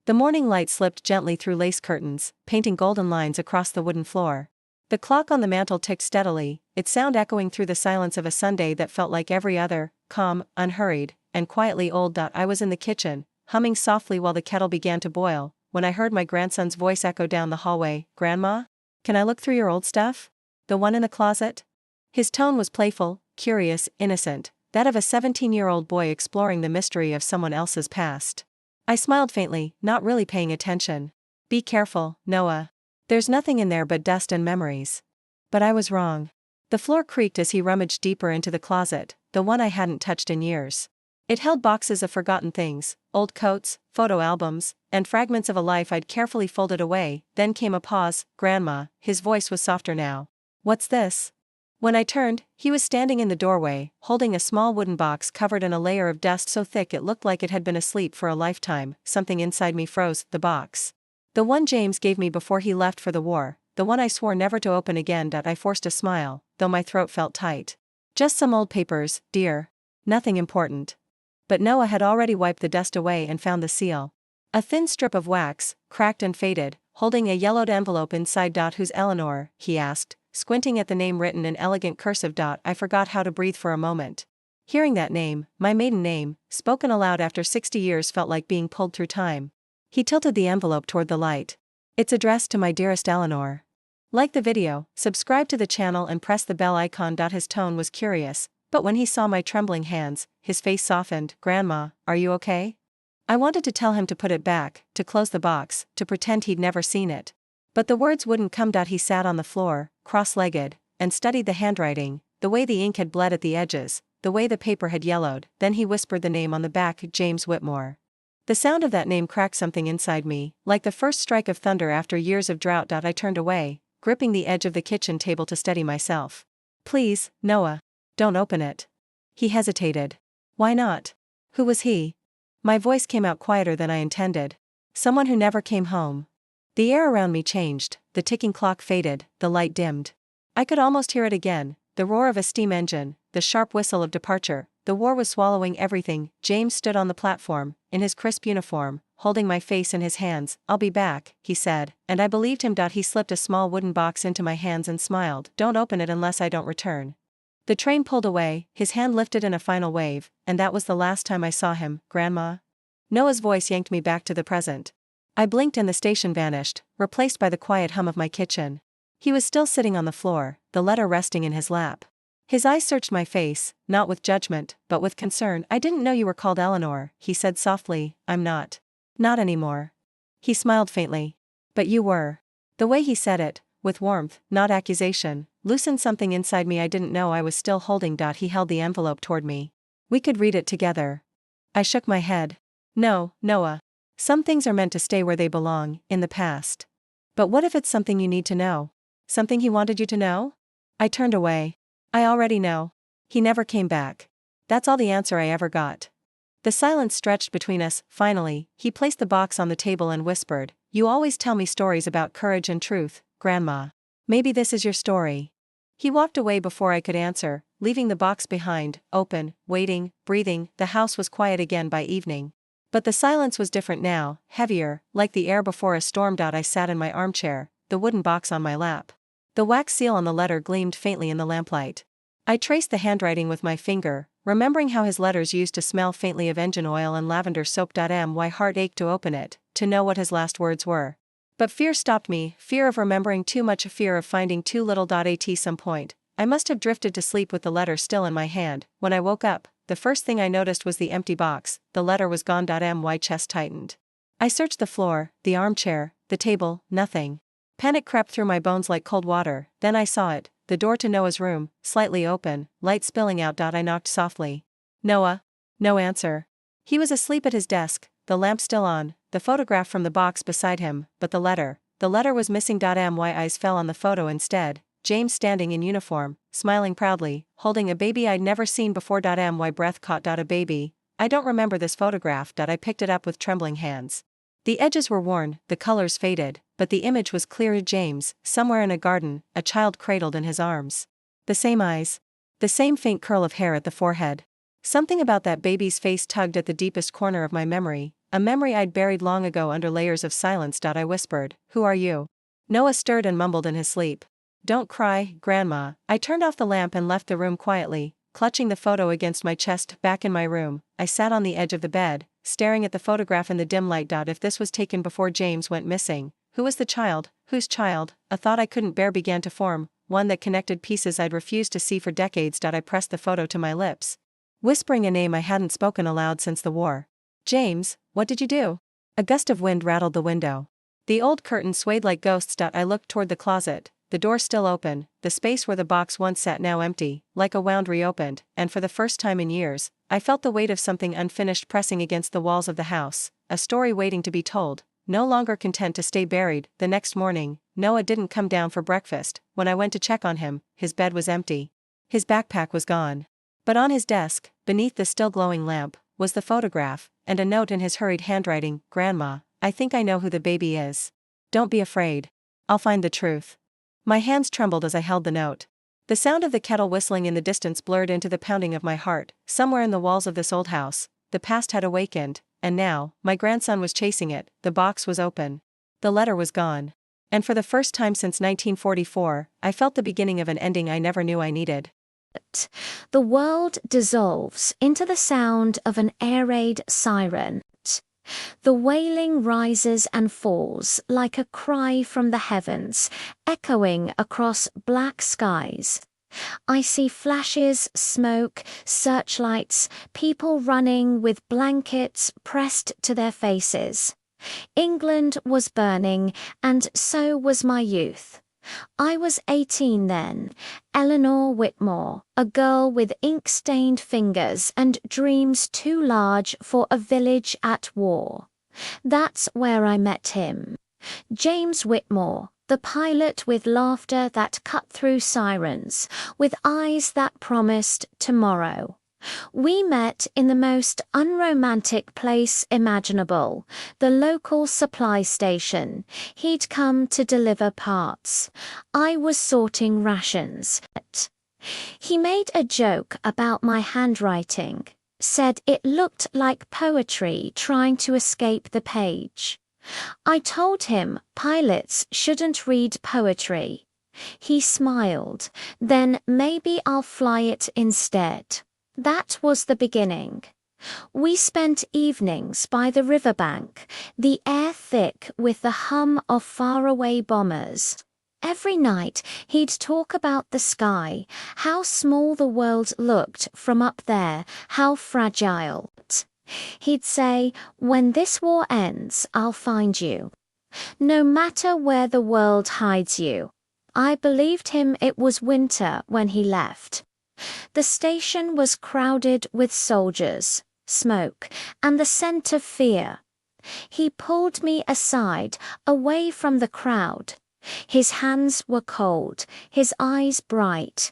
The morning light slipped gently through lace curtains, painting golden lines across the wooden floor. The clock on the mantel ticked steadily, its sound echoing through the silence of a Sunday that felt like every other, calm, unhurried, and quietly old. I was in the kitchen, humming softly while the kettle began to boil, when I heard my grandson's voice echo down the hallway. "Grandma? Can I look through your old stuff? The one in the closet?" His tone was playful, curious, innocent, that of a 17-year-old boy exploring the mystery of someone else's past. I smiled faintly, not really paying attention. "Be careful, Noah. There's nothing in there but dust and memories." But I was wrong. The floor creaked as he rummaged deeper into the closet, the one I hadn't touched in years. It held boxes of forgotten things, old coats, photo albums, and fragments of a life I'd carefully folded away. Then came a pause. "Grandma," his voice was softer now. "What's this?" When I turned, he was standing in the doorway, holding a small wooden box covered in a layer of dust so thick it looked like it had been asleep for a lifetime. Something inside me froze. The box. The one James gave me before he left for the war, the one I swore never to open again. I forced a smile, though my throat felt tight. "Just some old papers, dear. Nothing important." But Noah had already wiped the dust away and found the seal. A thin strip of wax, cracked and faded, holding a yellowed envelope inside. "Who's Eleanor?" he asked, squinting at the name written in elegant cursive. I forgot how to breathe for a moment. Hearing that name, my maiden name, spoken aloud after 60 years felt like being pulled through time. He tilted the envelope toward the light. "It's addressed to my dearest Eleanor. Like the video, subscribe to the channel and press the bell icon." His tone was curious, but when he saw my trembling hands, his face softened. "Grandma, are you okay?" I wanted to tell him to put it back, to close the box, to pretend he'd never seen it. But the words wouldn't come. He sat on the floor, cross-legged, and studied the handwriting, the way the ink had bled at the edges, the way the paper had yellowed. Then he whispered the name on the back, James Whitmore. The sound of that name cracked something inside me, like the first strike of thunder after years of drought. I turned away, gripping the edge of the kitchen table to steady myself. "Please, Noah. Don't open it." He hesitated. "Why not? Who was he?" My voice came out quieter than I intended. "Someone who never came home." The air around me changed, the ticking clock faded, the light dimmed. I could almost hear it again, the roar of a steam engine, the sharp whistle of departure. The war was swallowing everything. James stood on the platform, in his crisp uniform, holding my face in his hands. "I'll be back," he said, and I believed him. He slipped a small wooden box into my hands and smiled. "Don't open it unless I don't return." The train pulled away, his hand lifted in a final wave, and that was the last time I saw him. "Grandma?" Noah's voice yanked me back to the present. I blinked and the station vanished, replaced by the quiet hum of my kitchen. He was still sitting on the floor, the letter resting in his lap. His eyes searched my face, not with judgment, but with concern. "I didn't know you were called Eleanor," he said softly. "I'm not. Not anymore." He smiled faintly. "But you were." The way he said it, with warmth, not accusation, loosened something inside me I didn't know I was still holding. He held the envelope toward me. "We could read it together." I shook my head. "No, Noah. Some things are meant to stay where they belong, in the past." "But what if it's something you need to know? Something he wanted you to know?" I turned away. "I already know. He never came back." That's all the answer I ever got. The silence stretched between us. Finally, he placed the box on the table and whispered, "You always tell me stories about courage and truth, Grandma. Maybe this is your story." He walked away before I could answer, leaving the box behind, open, waiting, breathing. The house was quiet again by evening. But the silence was different now, heavier, like the air before a storm. I sat in my armchair, the wooden box on my lap. The wax seal on the letter gleamed faintly in the lamplight. I traced the handwriting with my finger, remembering how his letters used to smell faintly of engine oil and lavender soap. My heart ached to open it, to know what his last words were. But fear stopped me, fear of remembering too much, fear of finding too little. At some point, I must have drifted to sleep with the letter still in my hand. When I woke up, the first thing I noticed was the empty box. The letter was gone. My chest tightened. I searched the floor, the armchair, the table, nothing. Panic crept through my bones like cold water. Then I saw it, the door to Noah's room, slightly open, light spilling out. I knocked softly. "Noah?" No answer. He was asleep at his desk, the lamp still on, the photograph from the box beside him, but the letter was missing. My eyes fell on the photo instead, James standing in uniform, smiling proudly, holding a baby I'd never seen before. My breath caught. A baby? I don't remember this photograph. I picked it up with trembling hands. The edges were worn, the colors faded, but the image was clear. James, somewhere in a garden, a child cradled in his arms. The same eyes. The same faint curl of hair at the forehead. Something about that baby's face tugged at the deepest corner of my memory, a memory I'd buried long ago under layers of silence. I whispered, "Who are you?" Noah stirred and mumbled in his sleep. "Don't cry, Grandma." I turned off the lamp and left the room quietly, clutching the photo against my chest. Back in my room, I sat on the edge of the bed, staring at the photograph in the dim light. If this was taken before James went missing, who was the child? Whose child? A thought I couldn't bear began to form, one that connected pieces I'd refused to see for decades. I pressed the photo to my lips, whispering a name I hadn't spoken aloud since the war. "James, what did you do?" A gust of wind rattled the window. The old curtains swayed like ghosts. I looked toward the closet, the door still open, the space where the box once sat now empty, like a wound reopened, and for the first time in years, I felt the weight of something unfinished pressing against the walls of the house, a story waiting to be told, no longer content to stay buried. The next morning, Noah didn't come down for breakfast. When I went to check on him, his bed was empty. His backpack was gone. But on his desk, beneath the still glowing lamp, was the photograph, and a note in his hurried handwriting. "Grandma, I think I know who the baby is. Don't be afraid. I'll find the truth." My hands trembled as I held the note. The sound of the kettle whistling in the distance blurred into the pounding of my heart. Somewhere in the walls of this old house, the past had awakened, and now, my grandson was chasing it. The box was open. The letter was gone. And for the first time since 1944, I felt the beginning of an ending I never knew I needed. The world dissolves into the sound of an air raid siren. The wailing rises and falls like a cry from the heavens, echoing across black skies. I see flashes, smoke, searchlights, people running with blankets pressed to their faces. England was burning, and so was my youth. I was 18 then, Eleanor Whitmore, a girl with ink-stained fingers and dreams too large for a village at war. That's where I met him. James Whitmore, the pilot with laughter that cut through sirens, with eyes that promised tomorrow. We met in the most unromantic place imaginable, the local supply station. He'd come to deliver parts. I was sorting rations. He made a joke about my handwriting, said it looked like poetry trying to escape the page. I told him pilots shouldn't read poetry. He smiled, then maybe I'll fly it instead. That was the beginning. We spent evenings by the riverbank, the air thick with the hum of faraway bombers. Every night he'd talk about the sky, how small the world looked from up there, how fragile. He'd say, "When this war ends, I'll find you. No matter where the world hides you." I believed him. It was winter when he left. The station was crowded with soldiers, smoke, and the scent of fear. He pulled me aside, away from the crowd. His hands were cold, his eyes bright.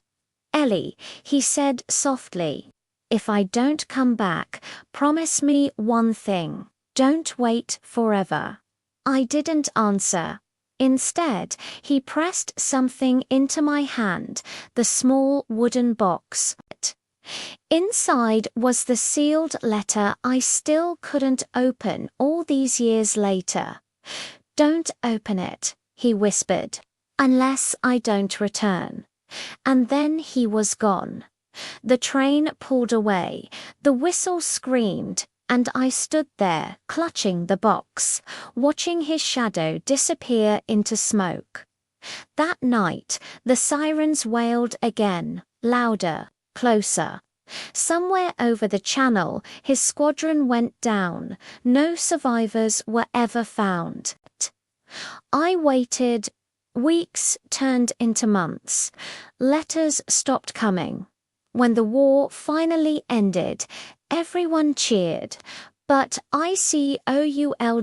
"Ellie," he said softly, "if I don't come back, promise me one thing. Don't wait forever." I didn't answer. Instead, he pressed something into my hand, the small wooden box. Inside was the sealed letter I still couldn't open all these years later. "Don't open it," he whispered, "unless I don't return." And then he was gone. The train pulled away, the whistle screamed, and I stood there, clutching the box, watching his shadow disappear into smoke. That night, the sirens wailed again, louder, closer. Somewhere over the channel, his squadron went down. No survivors were ever found. I waited. Weeks turned into months. Letters stopped coming. When the war finally ended, everyone cheered, but ICOULDN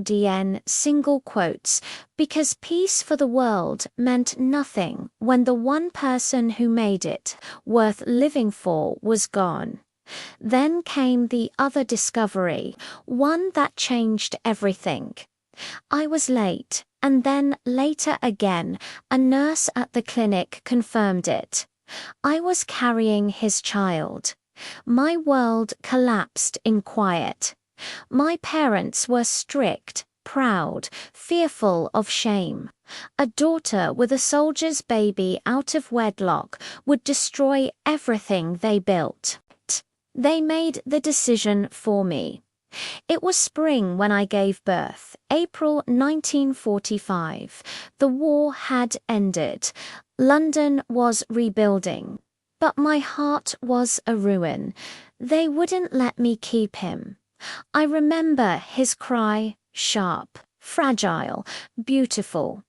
single quotes, because peace for the world meant nothing when the one person who made it, worth living for, was gone. Then came the other discovery, one that changed everything. I was late, and then later again, a nurse at the clinic confirmed it. I was carrying his child. My world collapsed in quiet. My parents were strict, proud, fearful of shame. A daughter with a soldier's baby out of wedlock would destroy everything they built. They made the decision for me. It was spring when I gave birth, April 1945. The war had ended. London was rebuilding. But my heart was a ruin. They wouldn't let me keep him. I remember his cry, sharp, fragile, beautiful.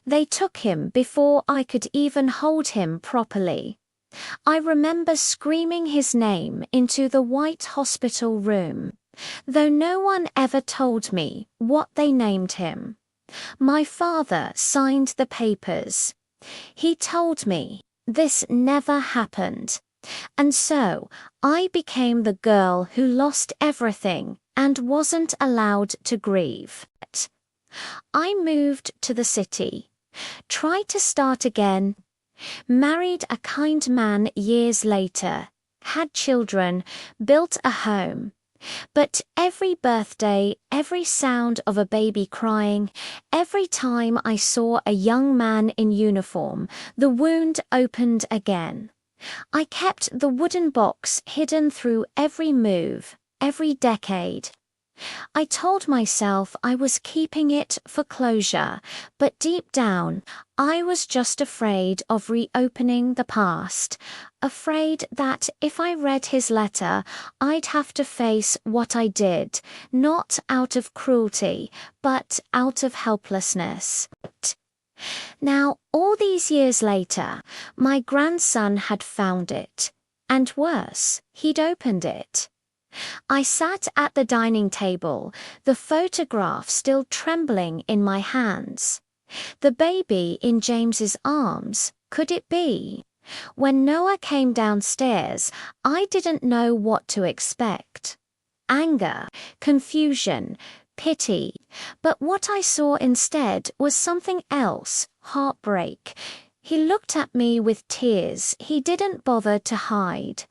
They took him before I could even hold him properly. I remember screaming his name into the white hospital room, though no one ever told me what they named him. My father signed the papers. He told me this never happened. And so I became the girl who lost everything and wasn't allowed to grieve. I moved to the city, tried to start again, married a kind man years later, had children, built a home. But every birthday, every sound of a baby crying, every time I saw a young man in uniform, the wound opened again. I kept the wooden box hidden through every move, every decade. I told myself I was keeping it for closure, but deep down, I was just afraid of reopening the past, afraid that if I read his letter, I'd have to face what I did, not out of cruelty, but out of helplessness. Now, all these years later, my grandson had found it, and worse, he'd opened it. I sat at the dining table, the photograph still trembling in my hands. The baby in James's arms, could it be? When Noah came downstairs, I didn't know what to expect. Anger, confusion, pity. But what I saw instead was something else, heartbreak. He looked at me with tears he didn't bother to hide.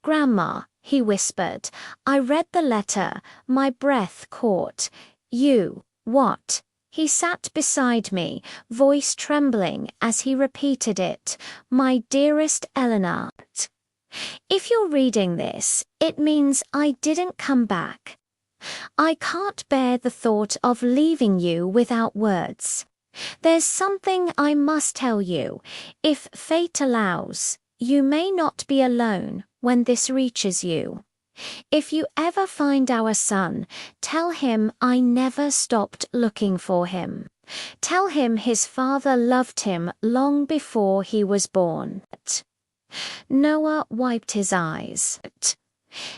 "Grandma," he whispered. I read the letter, my breath caught. "You, what?" He sat beside me, voice trembling as he repeated it. "My dearest Eleanor. If you're reading this, it means I didn't come back. I can't bear the thought of leaving you without words. There's something I must tell you. If fate allows, you may not be alone when this reaches you. If you ever find our son, tell him I never stopped looking for him. Tell him his father loved him long before he was born." Noah wiped his eyes.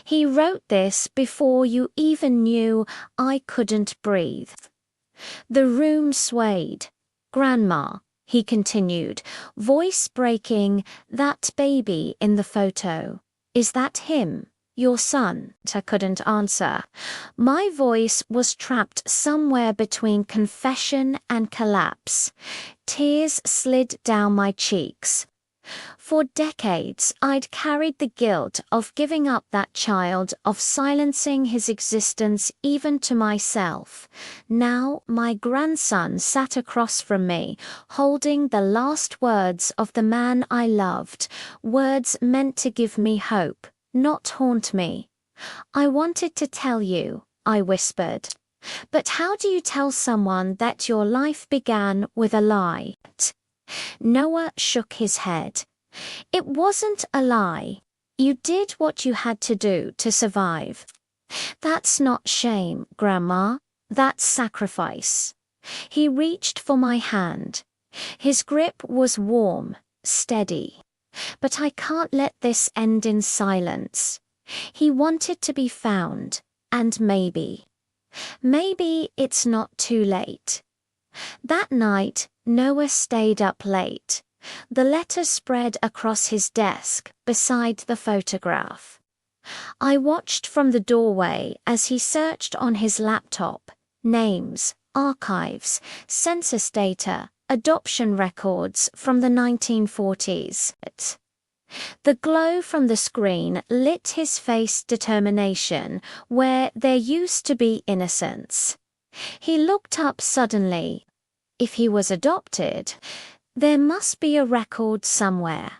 "He wrote this before you even knew I couldn't breathe." The room swayed. "Grandma," he continued, voice breaking, "that baby in the photo, is that him? Your son?" I couldn't answer. My voice was trapped somewhere between confession and collapse. Tears slid down my cheeks. For decades, I'd carried the guilt of giving up that child, of silencing his existence even to myself. Now my grandson sat across from me, holding the last words of the man I loved, words meant to give me hope, not haunt me. "I wanted to tell you," I whispered. "But how do you tell someone that your life began with a lie?" Noah shook his head. "It wasn't a lie. You did what you had to do to survive. That's not shame, Grandma. That's sacrifice." He reached for my hand. His grip was warm, steady. "But I can't let this end in silence." He wanted to be found, and maybe it's not too late. That night, Noah stayed up late. The letter spread across his desk, beside the photograph. I watched from the doorway as he searched on his laptop. Names, archives, census data, adoption records from the 1940s. The glow from the screen lit his face determination where there used to be innocence. He looked up suddenly. If he was adopted, there must be a record somewhere.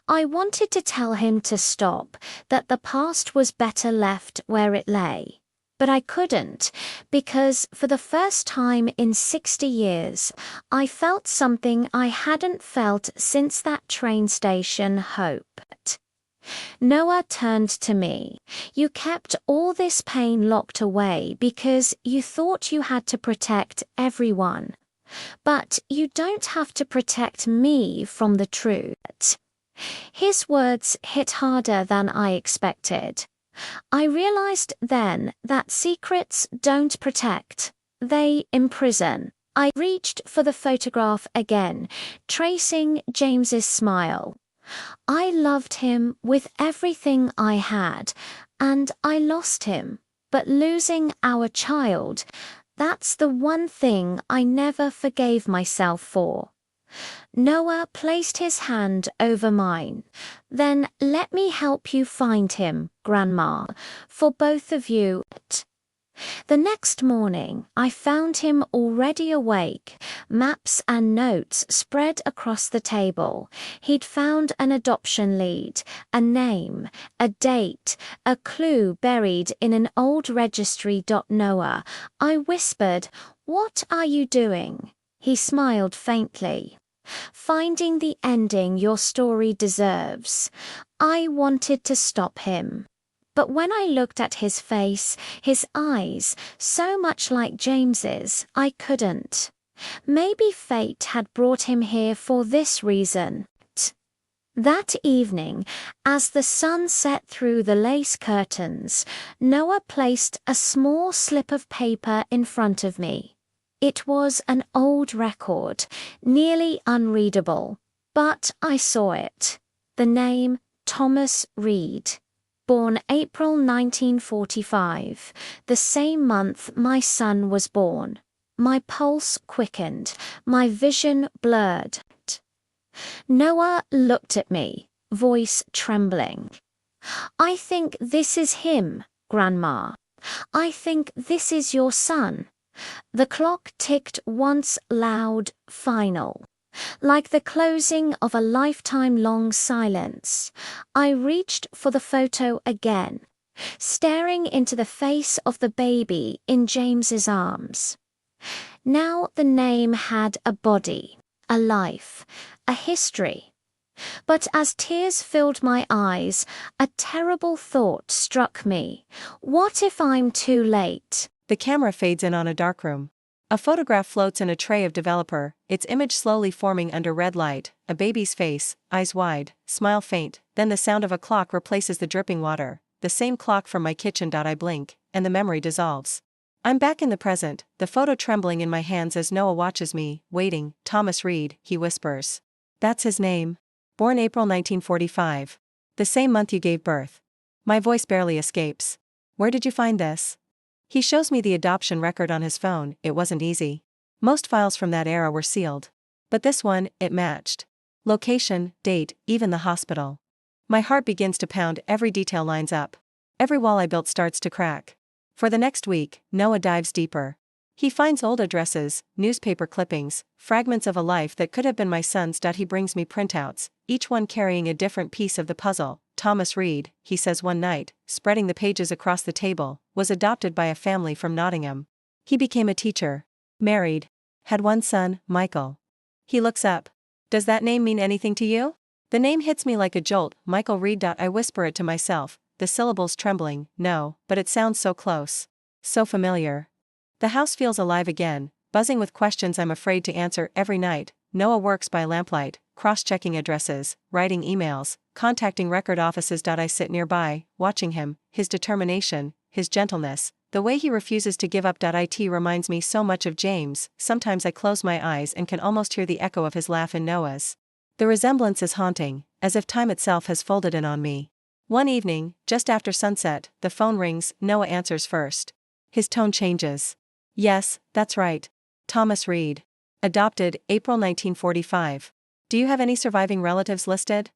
I wanted to tell him to stop, that the past was better left where it lay. But I couldn't, because for the first time in 60 years, I felt something I hadn't felt since that train station hope. Noah turned to me. You kept all this pain locked away because you thought you had to protect everyone. But you don't have to protect me from the truth. His words hit harder than I expected. I realized then that secrets don't protect, they imprison. I reached for the photograph again, tracing James's smile. I loved him with everything I had, and I lost him. But losing our child, that's the one thing I never forgave myself for. Noah placed his hand over mine. Then let me help you find him, Grandma, for both of you. The next morning, I found him already awake, maps and notes spread across the table. He'd found an adoption lead, a name, a date, a clue buried in an old registry. Noah, I whispered, "What are you doing?" He smiled faintly. "Finding the ending your story deserves." I wanted to stop him. But when I looked at his face, his eyes, so much like James's, I couldn't. Maybe fate had brought him here for this reason. That evening, as the sun set through the lace curtains, Noah placed a small slip of paper in front of me. It was an old record, nearly unreadable, but I saw it. The name Thomas Reed. Born April 1945, the same month my son was born. My pulse quickened, my vision blurred. Noah looked at me, voice trembling. "I think this is him, Grandma. I think this is your son." The clock ticked once loud, final. Like the closing of a lifetime-long silence, I reached for the photo again, staring into the face of the baby in James's arms. Now the name had a body, a life, a history. But as tears filled my eyes, a terrible thought struck me. What if I'm too late? The camera fades in on a darkroom. A photograph floats in a tray of developer, its image slowly forming under red light, a baby's face, eyes wide, smile faint, then the sound of a clock replaces the dripping water, the same clock from my kitchen. I blink, and the memory dissolves. I'm back in the present, the photo trembling in my hands as Noah watches me, waiting. "Thomas Reed," he whispers. "That's his name. Born April 1945. The same month you gave birth." My voice barely escapes. "Where did you find this?" He shows me the adoption record on his phone. It wasn't easy. Most files from that era were sealed. But this one, it matched. Location, date, even the hospital. My heart begins to pound, every detail lines up. Every wall I built starts to crack. For the next week, Noah dives deeper. He finds old addresses, newspaper clippings, fragments of a life that could have been my son's. He brings me printouts, each one carrying a different piece of the puzzle. "Thomas Reed," he says one night, spreading the pages across the table, "was adopted by a family from Nottingham. He became a teacher. Married. Had one son, Michael." He looks up. "Does that name mean anything to you?" The name hits me like a jolt. Michael Reed. I whisper it to myself, the syllables trembling. No, but it sounds so close. So familiar. The house feels alive again, buzzing with questions I'm afraid to answer. Every night, Noah works by lamplight, cross-checking addresses, writing emails, contacting record offices. I sit nearby, watching him, his determination, his gentleness, the way he refuses to give up. It reminds me so much of James. Sometimes I close my eyes and can almost hear the echo of his laugh in Noah's. The resemblance is haunting, as if time itself has folded in on me. One evening, just after sunset, the phone rings. Noah answers first. His tone changes. "Yes, that's right. Thomas Reed. Adopted, April 1945. Do you have any surviving relatives listed?"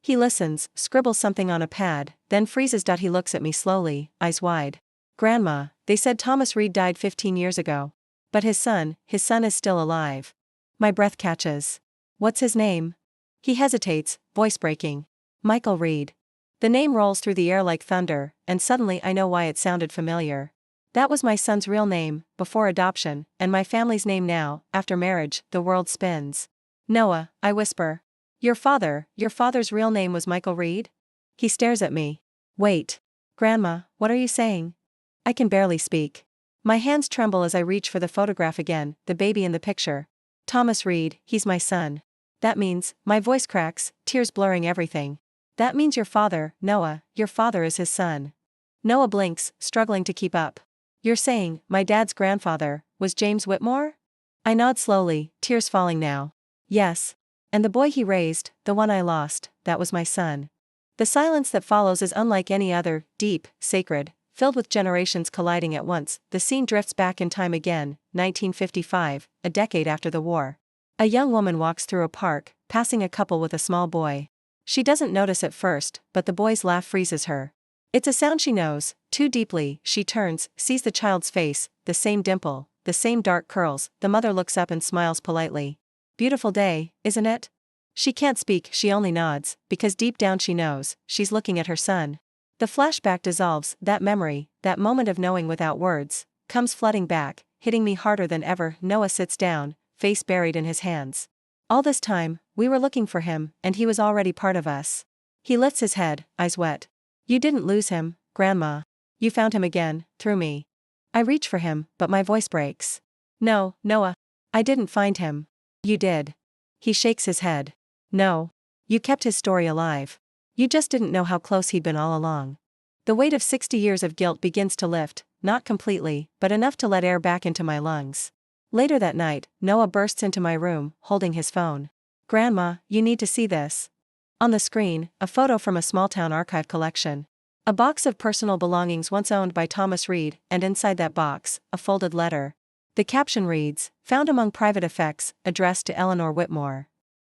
He listens, scribbles something on a pad, then freezes. He looks at me slowly, eyes wide. Grandma, they said Thomas Reed died 15 years ago. But his son is still alive. My breath catches. What's his name? He hesitates, voice breaking. Michael Reed. The name rolls through the air like thunder, and suddenly I know why it sounded familiar. That was my son's real name, before adoption, and my family's name now, after marriage. The world spins. Noah, I whisper. Your father's real name was Michael Reed? He stares at me. Wait. Grandma, what are you saying? I can barely speak. My hands tremble as I reach for the photograph again, the baby in the picture. Thomas Reed, he's my son. That means, my voice cracks, tears blurring everything. That means your father, Noah, your father is his son. Noah blinks, struggling to keep up. You're saying, my dad's grandfather, was James Whitmore? I nod slowly, tears falling now. Yes. And the boy he raised, the one I lost, that was my son. The silence that follows is unlike any other, deep, sacred, filled with generations colliding at once. The scene drifts back in time again, 1955, a decade after the war. A young woman walks through a park, passing a couple with a small boy. She doesn't notice at first, but the boy's laugh freezes her. It's a sound she knows, too deeply. She turns, sees the child's face, the same dimple, the same dark curls. The mother looks up and smiles politely. Beautiful day, isn't it? She can't speak, she only nods, because deep down she knows, she's looking at her son. The flashback dissolves, that memory, that moment of knowing without words, comes flooding back, hitting me harder than ever. Noah sits down, face buried in his hands. All this time, we were looking for him, and he was already part of us. He lifts his head, eyes wet. You didn't lose him, Grandma. You found him again, through me. I reach for him, but my voice breaks. No, Noah. I didn't find him. You did. He shakes his head. No. You kept his story alive. You just didn't know how close he'd been all along. The weight of 60 years of guilt begins to lift, not completely, but enough to let air back into my lungs. Later that night, Noah bursts into my room, holding his phone. Grandma, you need to see this. On the screen, a photo from a small-town archive collection. A box of personal belongings once owned by Thomas Reed, and inside that box, a folded letter. The caption reads, found among private effects, addressed to Eleanor Whitmore.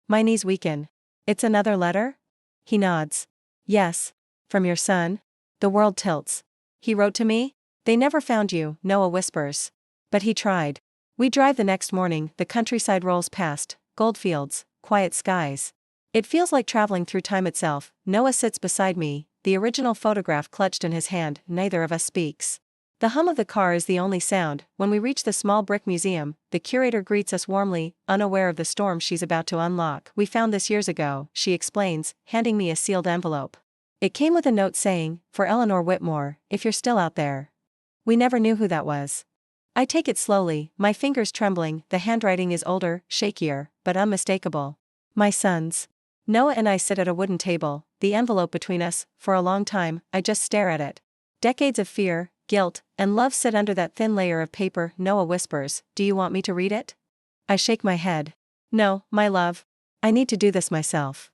My knees weaken. It's another letter? He nods. Yes. From your son? The world tilts. He wrote to me? They never found you, Noah whispers. But he tried. We drive the next morning, the countryside rolls past, goldfields, quiet skies. It feels like traveling through time itself. Noah sits beside me, the original photograph clutched in his hand. Neither of us speaks. The hum of the car is the only sound. When we reach the small brick museum, the curator greets us warmly, unaware of the storm she's about to unlock. We found this years ago, she explains, handing me a sealed envelope. It came with a note saying, for Eleanor Whitmore, if you're still out there. We never knew who that was. I take it slowly, my fingers trembling. The handwriting is older, shakier, but unmistakable. My son's. Noah and I sit at a wooden table, the envelope between us. For a long time, I just stare at it. Decades of fear, guilt, and love sit under that thin layer of paper. Noah whispers, do you want me to read it? I shake my head. No, my love. I need to do this myself.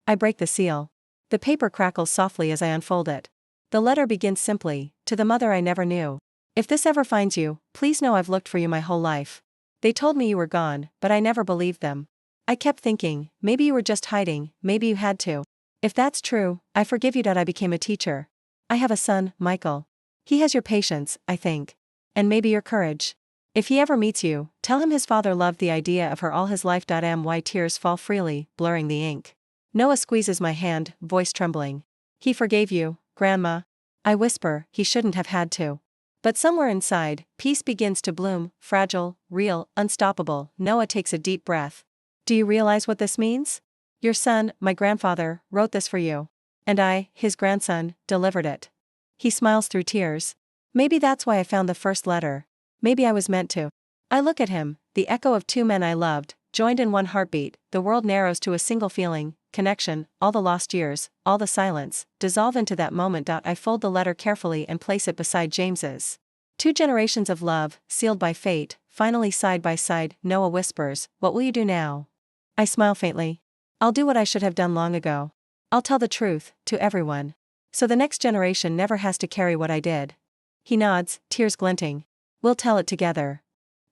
I break the seal. The paper crackles softly as I unfold it. The letter begins simply, to the mother I never knew. If this ever finds you, please know I've looked for you my whole life. They told me you were gone, but I never believed them. I kept thinking, maybe you were just hiding, maybe you had to. If that's true, I forgive you that I became a teacher. I have a son, Michael. He has your patience, I think. And maybe your courage. If he ever meets you, tell him his father loved the idea of her all his life. My tears fall freely, blurring the ink. Noah squeezes my hand, voice trembling. He forgave you, Grandma. I whisper, he shouldn't have had to. But somewhere inside, peace begins to bloom, fragile, real, unstoppable. Noah takes a deep breath. Do you realize what this means? Your son, my grandfather, wrote this for you. And I, his grandson, delivered it. He smiles through tears. Maybe that's why I found the first letter. Maybe I was meant to. I look at him, the echo of two men I loved, joined in one heartbeat. The world narrows to a single feeling, connection. All the lost years, all the silence, dissolve into that moment. I fold the letter carefully and place it beside James's. 2 generations of love, sealed by fate, finally side by side. Noah whispers, what will you do now? I smile faintly. I'll do what I should have done long ago. I'll tell the truth, to everyone. So the next generation never has to carry what I did. He nods, tears glinting. We'll tell it together.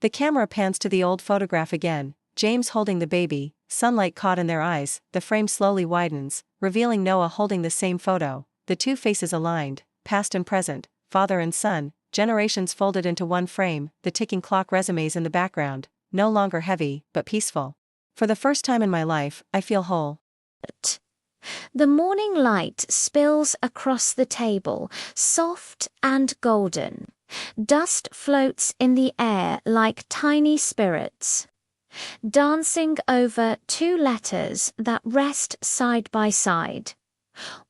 The camera pans to the old photograph again, James holding the baby, sunlight caught in their eyes, the frame slowly widens, revealing Noah holding the same photo, the two faces aligned, past and present, father and son, generations folded into one frame, the ticking clock resumes in the background, no longer heavy, but peaceful. For the first time in my life, I feel whole. The morning light spills across the table, soft and golden. Dust floats in the air like tiny spirits, dancing over two letters that rest side by side.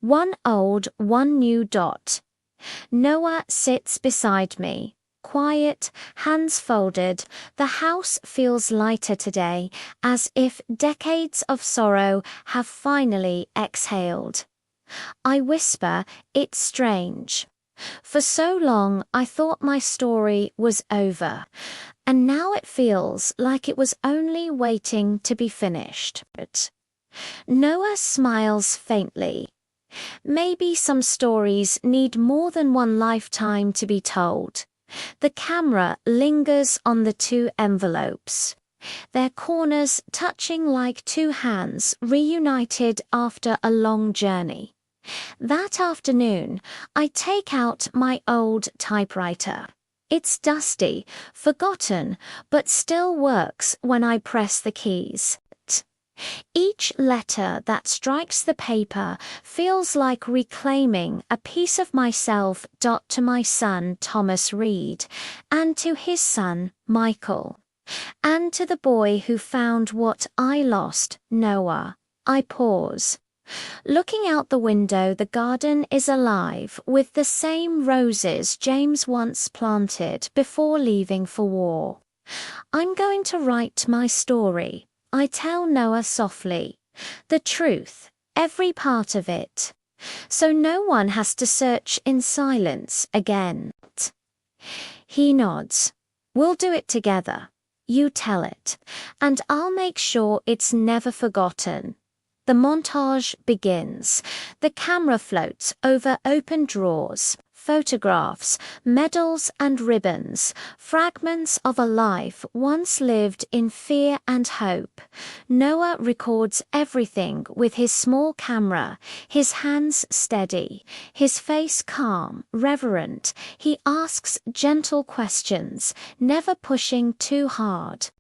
One old, one new dot. Noah sits beside me, quiet, hands folded. The house feels lighter today, as if decades of sorrow have finally exhaled. I whisper, "It's strange. For so long I thought my story was over, and now it feels like it was only waiting to be finished." Noah smiles faintly. Maybe some stories need more than one lifetime to be told. The camera lingers on the two envelopes, their corners touching like two hands reunited after a long journey. That afternoon, I take out my old typewriter. It's dusty, forgotten, but still works when I press the keys. Each letter that strikes the paper feels like reclaiming a piece of myself. To my son Thomas Reed, and to his son Michael, and to the boy who found what I lost, Noah. I pause. Looking out the window, the garden is alive with the same roses James once planted before leaving for war. I'm going to write my story, I tell Noah softly. The truth, every part of it. So no one has to search in silence again. He nods. We'll do it together. You tell it, and I'll make sure it's never forgotten. The montage begins. The camera floats over open drawers, photographs, medals and ribbons, fragments of a life once lived in fear and hope. Noah records everything with his small camera, his hands steady, his face calm, reverent. He asks gentle questions, never pushing too hard.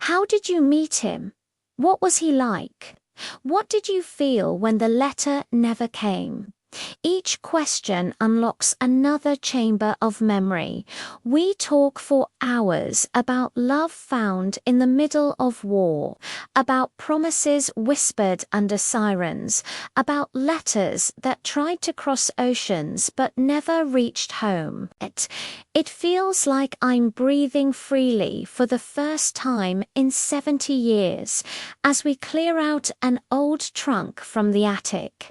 How did you meet him? What was he like? What did you feel when the letter never came? Each question unlocks another chamber of memory. We talk for hours about love found in the middle of war, about promises whispered under sirens, about letters that tried to cross oceans but never reached home. It feels like I'm breathing freely for the first time in 70 years as we clear out an old trunk from the attic.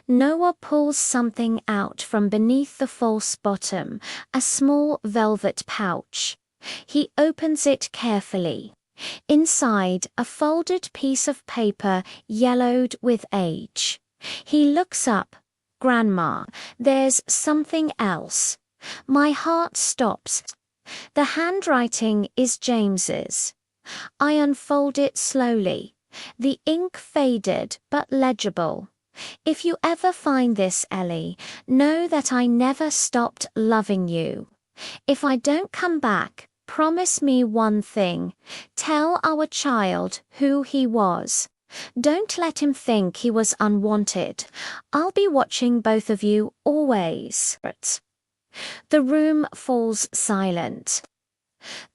Noah pulls something out from beneath the false bottom, a small velvet pouch. He opens it carefully. Inside, a folded piece of paper yellowed with age. He looks up. Grandma, there's something else. My heart stops. The handwriting is James's. I unfold it slowly. The ink faded but legible. If you ever find this, Ellie, know that I never stopped loving you. If I don't come back, promise me one thing. Tell our child who he was. Don't let him think he was unwanted. I'll be watching both of you always. The room falls silent.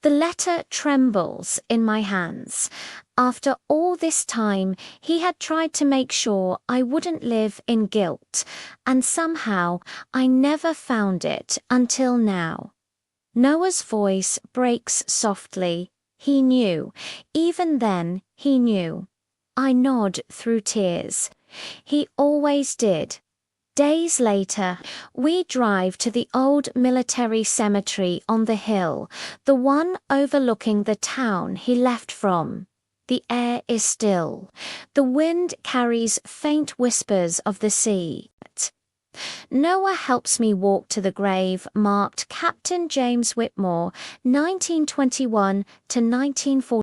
The letter trembles in my hands. After all this time, he had tried to make sure I wouldn't live in guilt, and somehow I never found it until now. Noah's voice breaks softly. He knew. Even then, he knew. I nod through tears. He always did. Days later, we drive to the old military cemetery on the hill, the one overlooking the town he left from. The air is still. The wind carries faint whispers of the sea. Noah helps me walk to the grave marked Captain James Whitmore, 1921 to 1940.